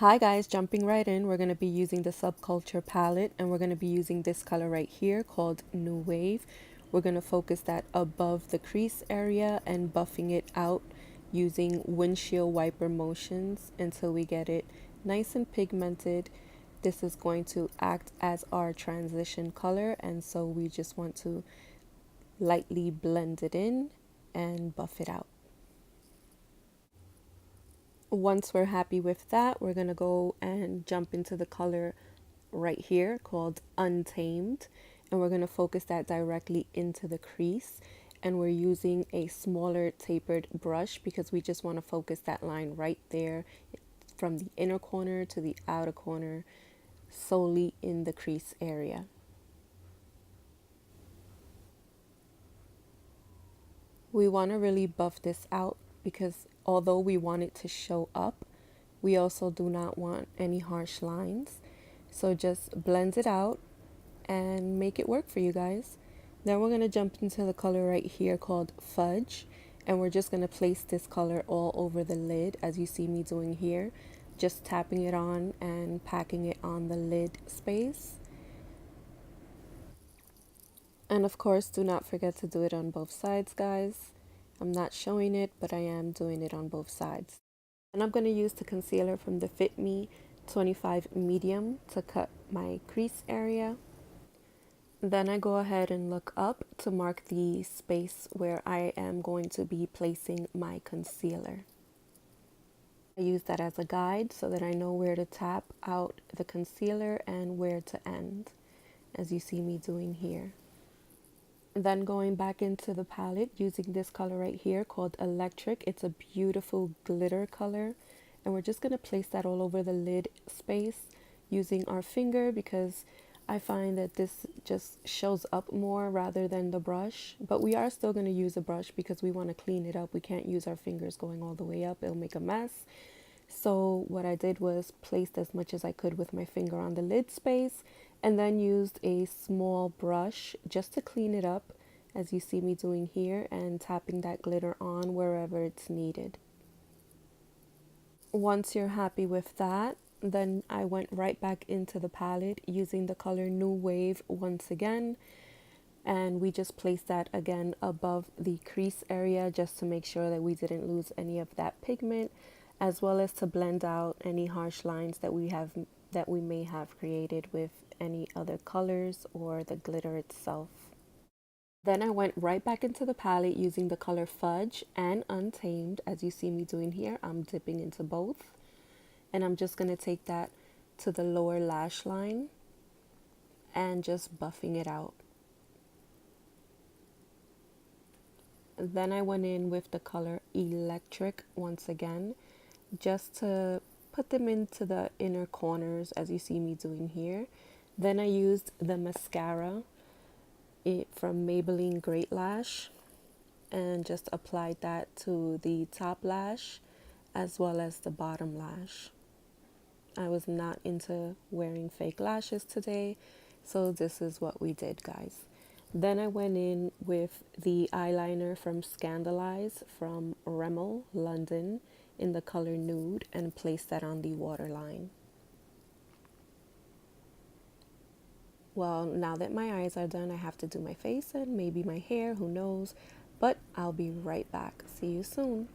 Hi guys, jumping right in, we're going to be using the Subculture palette and we're going to be using this color right here called New Wave. We're going to focus that above the crease area and buffing it out using windshield wiper motions until we get it nice and pigmented. This is going to act as our transition color, and so we just want to lightly blend it in and buff it out. Once we're happy with that, we're going to go and jump into the color right here called Untamed, and we're going to focus that directly into the crease, and we're using a smaller tapered brush because we just want to focus that line right there from the inner corner to the outer corner solely in the crease area. We want to really buff this out because although we want it to show up, we also do not want any harsh lines. So just blend it out and make it work for you guys. Then we're going to jump into the color right here called Fudge, and we're just going to place this color all over the lid as you see me doing here, just tapping it on and packing it on the lid space. And of course, do not forget to do it on both sides, guys. I'm not showing it, but I am doing it on both sides. And I'm going to use the concealer from the Fit Me 25 medium to cut my crease area. Then I go ahead and look up to mark the space where I am going to be placing my concealer. I use that as a guide so that I know where to tap out the concealer and where to end, as you see me doing here. Then going back into the palette using this color right here called Electric. It's a beautiful glitter color, and we're just going to place that all over the lid space using our finger because I find that this just shows up more rather than the brush, but we are still going to use a brush because we want to clean it up. We can't use our fingers going all the way up. It'll make a mess. So what I did was placed as much as I could with my finger on the lid space and then used a small brush just to clean it up as you see me doing here and tapping that glitter on wherever it's needed. Once you're happy with that, then I went right back into the palette using the color New Wave once again, and we just placed that again above the crease area just to make sure that we didn't lose any of that pigment, as well as to blend out any harsh lines that we may have created with any other colors or the glitter itself. Then I went right back into the palette using the color Fudge and Untamed. As you see me doing here, I'm dipping into both. And I'm just going to take that to the lower lash line and just buffing it out. Then I went in with the color Electric once again, just to put them into the inner corners as you see me doing here. Then I used the mascara from Maybelline Great Lash and just applied that to the top lash as well as the bottom lash. I was not into wearing fake lashes today, so this is what we did, guys. Then I went in with the eyeliner from Scandalize from Rimmel, London, in the color Nude and placed that on the waterline. Well, now that my eyes are done, I have to do my face and maybe my hair, who knows, but I'll be right back. See you soon.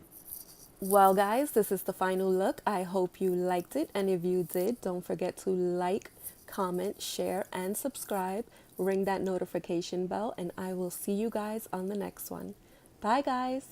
Well, guys, this is the final look. I hope you liked it, and if you did, don't forget to like, comment, share, and subscribe. Ring that notification bell, and I will see you guys on the next one. Bye, guys.